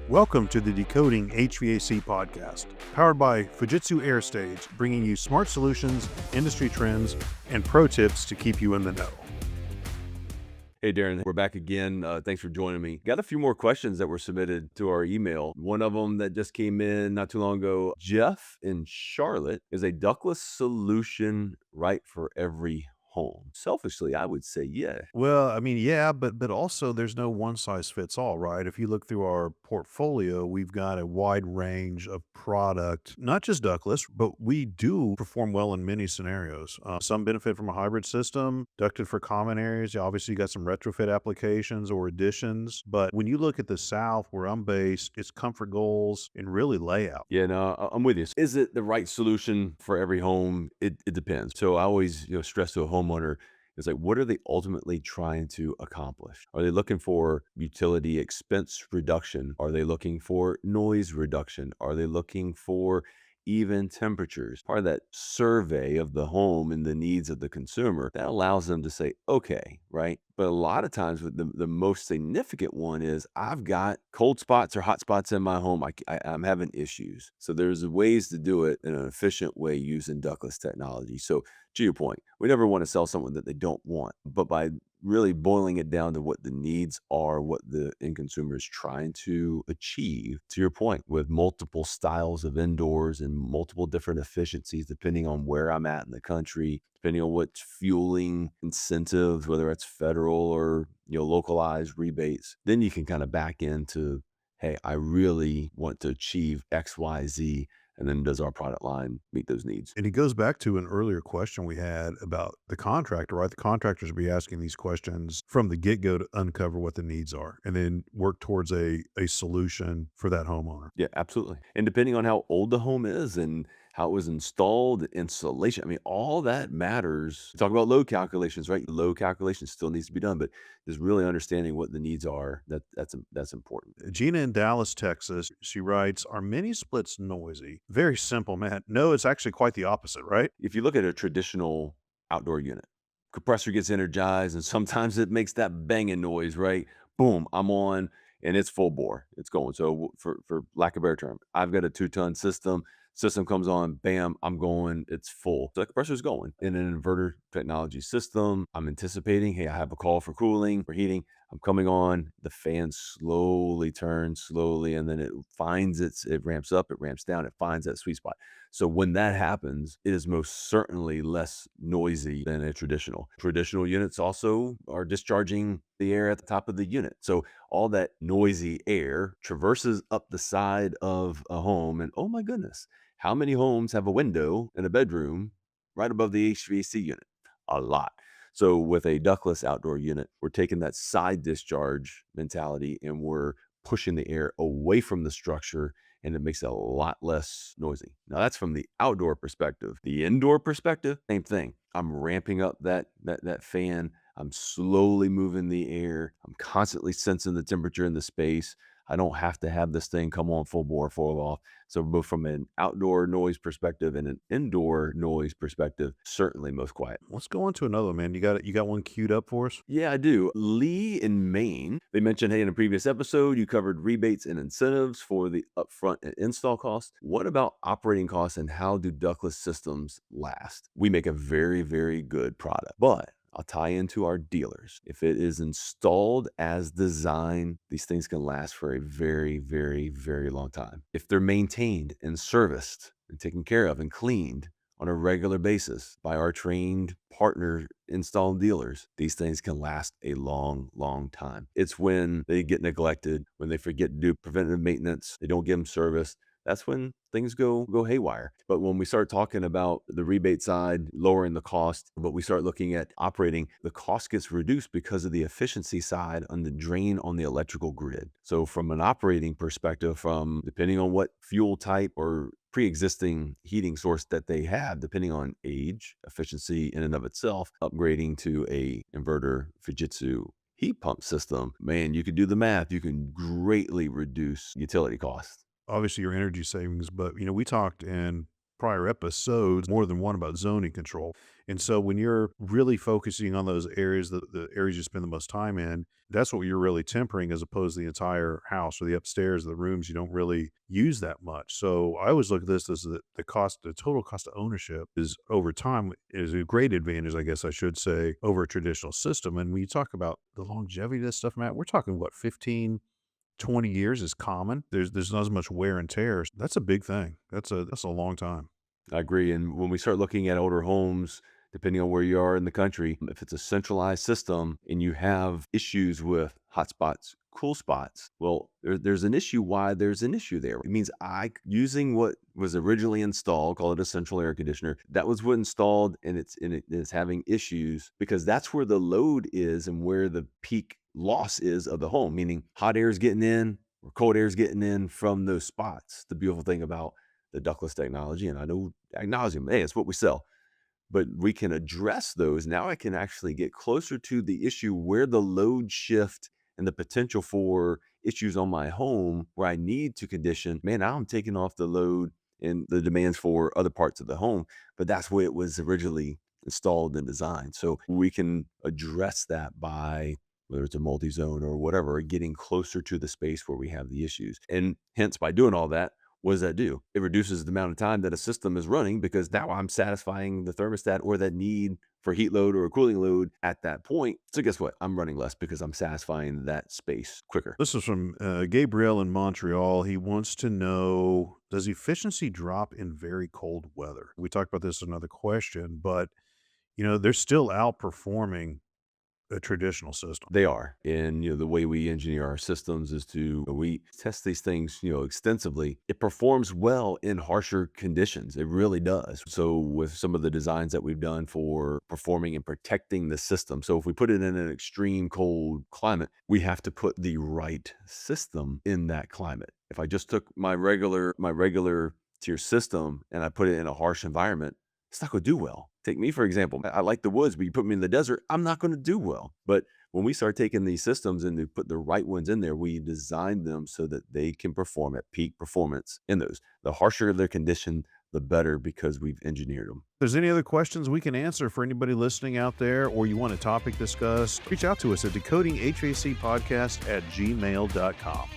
Welcome to the Decoding HVAC podcast, powered by Fujitsu AirStage, bringing you smart solutions, industry trends, and pro tips to keep you in the know. Hey, Darin, we're back again. Thanks for joining me. Got a few more questions that were submitted to our email. One of them that just came in not too long ago. Jeff in Charlotte, is a ductless solution right for every home? Selfishly, I would say yeah. Well, yeah, but also there's no one size fits all, right? If you look through our portfolio, we've got a wide range of product, not just ductless, but we do perform well in many scenarios. Some benefit from a hybrid system, ducted for common areas. You obviously got some retrofit applications or additions, but when you look at the South, where I'm based, it's comfort goals and really layout. Yeah, no, I'm with you. Is it the right solution for every home? It depends. So I always, stress to a homeowner, it's like, what are they ultimately trying to accomplish? Are they looking for utility expense reduction? Are they looking for noise reduction? Are they looking for even temperatures? Part of that survey of the home and the needs of the consumer that allows them to say, okay, right? But a lot of times, with the most significant one is I've got cold spots or hot spots in my home. I'm having issues. So there's ways to do it in an efficient way using ductless technology. So to your point, we never want to sell someone that they don't want, but by really boiling it down to what the needs are, what the end consumer is trying to achieve, to your point, with multiple styles of indoors and multiple different efficiencies, depending on where I'm at in the country, depending on what fueling incentives, whether it's federal or localized rebates, then you can kind of back into, hey, I really want to achieve X, Y, Z. And then does our product line meet those needs? And it goes back to an earlier question we had about the contractor, right? The contractors will be asking these questions from the get-go to uncover what the needs are and then work towards a solution for that homeowner. Yeah, absolutely. And depending on how old the home is and how it was installed, insulation, all that matters. Talk about load calculations, right? Load calculations still needs to be done, but just really understanding what the needs are, that's important. Gina in Dallas, Texas, she writes, are mini splits noisy? Very simple, Matt. No, it's actually quite the opposite, right? If you look at a traditional outdoor unit, compressor gets energized and sometimes it makes that banging noise, right? Boom, I'm on and it's full bore. It's going. So for lack of a better term, I've got a 2-ton system. System comes on, bam, I'm going, it's full. So the compressor's going. In an inverter technology system, I'm anticipating, hey, I have a call for cooling, for heating. I'm coming on, the fan slowly turns slowly, and then it ramps up, it ramps down, it finds that sweet spot. So when that happens, it is most certainly less noisy than a traditional. Traditional units also are discharging the air at the top of the unit. So all that noisy air traverses up the side of a home. And oh my goodness, how many homes have a window in a bedroom right above the HVAC unit? A lot. So with a ductless outdoor unit, we're taking that side discharge mentality and we're pushing the air away from the structure, and it makes it a lot less noisy. Now that's from the outdoor perspective. The indoor perspective, same thing. I'm ramping up that fan. I'm slowly moving the air. I'm constantly sensing the temperature in the space. I don't have to have this thing come on full bore, full off. So both from an outdoor noise perspective and an indoor noise perspective, certainly most quiet. Let's go on to another one, man. You got one queued up for us? Yeah, I do. Lee in Maine, they mentioned, hey, in a previous episode, you covered rebates and incentives for the upfront and install costs. What about operating costs and how do ductless systems last? We make a very, very good product, but I'll tie into our dealers. If it is installed as designed, these things can last for a very, very, very long time. If they're maintained and serviced and taken care of and cleaned on a regular basis by our trained partner install dealers, these things can last a long, long time. It's when they get neglected, when they forget to do preventative maintenance, they don't get them serviced. That's when things go haywire. But when we start talking about the rebate side, lowering the cost, but we start looking at operating, the cost gets reduced because of the efficiency side on the drain on the electrical grid. So from an operating perspective, from depending on what fuel type or pre-existing heating source that they have, depending on age, efficiency in and of itself, upgrading to a inverter Fujitsu heat pump system, man, you can do the math. You can greatly reduce utility costs. Obviously your energy savings, but we talked in prior episodes, more than one about zoning control. And so when you're really focusing on those areas, the areas you spend the most time in, that's what you're really tempering as opposed to the entire house or the upstairs, the rooms you don't really use that much. So I always look at this as the cost, the total cost of ownership is over time is a great advantage, I guess I should say, over a traditional system. And when you talk about the longevity of this stuff, Matt, we're talking what, 15, 20 years is common. There's not as much wear and tear. That's a big thing. That's a long time. I agree. And when we start looking at older homes, depending on where you are in the country, if it's a centralized system and you have issues with hot spots, cool spots, well, there's an issue why there's an issue there. It means using what was originally installed, call it a central air conditioner, that was what installed and it is having issues because that's where the load is and where the peak loss is of the home, meaning hot air is getting in or cold air is getting in from those spots. The beautiful thing about the ductless technology, and I know acknowledging, hey, it's what we sell, but we can address those. Now I can actually get closer to the issue where the load shift and the potential for issues on my home where I need to condition. Man, now I'm taking off the load and the demands for other parts of the home, but that's where it was originally installed and designed. So we can address that by whether it's a multi-zone or whatever, getting closer to the space where we have the issues. And hence by doing all that, what does that do? It reduces the amount of time that a system is running because now I'm satisfying the thermostat or that need for heat load or a cooling load at that point. So guess what? I'm running less because I'm satisfying that space quicker. This is from Gabriel in Montreal. He wants to know, does efficiency drop in very cold weather? We talked about this in another question, but they're still outperforming a traditional system. They are. And, the way we engineer our systems is we test these things, extensively. It performs well in harsher conditions. It really does. So with some of the designs that we've done for performing and protecting the system. So if we put it in an extreme cold climate, we have to put the right system in that climate. If I just took my regular tier system and I put it in a harsh environment, it's not going to do well. Take me, for example. I like the woods, but you put me in the desert, I'm not going to do well. But when we start taking these systems and we put the right ones in there, we design them so that they can perform at peak performance in those. The harsher their condition, the better because we've engineered them. If there's any other questions we can answer for anybody listening out there, or you want a topic discussed, reach out to us at decodinghvacpodcast@gmail.com.